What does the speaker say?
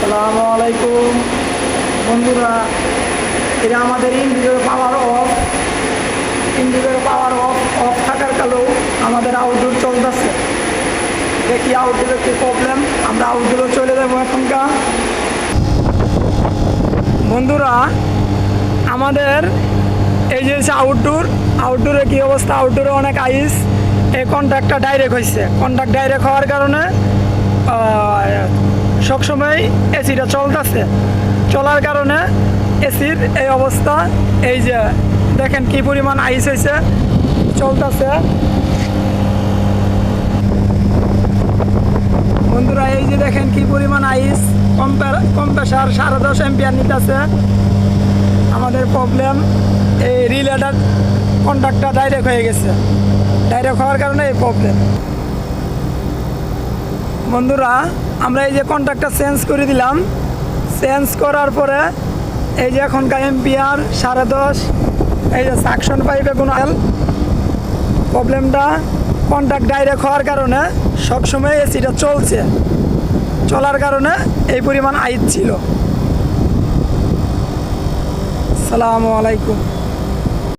আসসালামু আলাইকুম বন্ধুরা, এটা আমাদের indicator power of. Indicator power of of থাকার কালেও আমাদের আউটডোর চলতেছে। দেখি আউটডোরের কি প্রবলেম, আমরা আউটডোরে চলে যাবো এখনকার। বন্ধুরা, আমাদের এই যে আউটডোরে কী অবস্থা, আউটডোরে অনেক আইস। এই কন্ট্যাক্টটা ডাইরেক্ট হয়েছে। কন্ট্যাক্ট ডাইরেক্ট হওয়ার কারণে সবসময় এসিটা চলতেছে। চলার কারণে এসির এই অবস্থা। এই যে দেখেন কি পরিমাণ আইস হয়েছে, চলতেছে। বন্ধুরা, এই যে দেখেন কি পরিমাণ আইস। কম্প্রেসার 10.5 এম্পিয়ার নিতেছে। আমাদের প্রবলেম এই রিলেটার কন্ট্যাক্টটা ডাইরেক্ট হয়ে গেছে। ডাইরেক্ট হওয়ার কারণে এই প্রবলেম। বন্ধুরা, আমরা এই যে কন্ট্যাক্টটা চেঞ্জ করে দিলাম। চেঞ্জ করার পরে এই যে এখনকার এম্পিয়ার 10.5, এই যে সাকশন পাইপে কোনো প্রবলেমটা কন্ট্যাক্ট ডাইরেক্ট হওয়ার কারণে সবসময় এসিটা চলছে। চলার কারণে এই পরিমাণ আইস ছিল। আসসালামু আলাইকুম।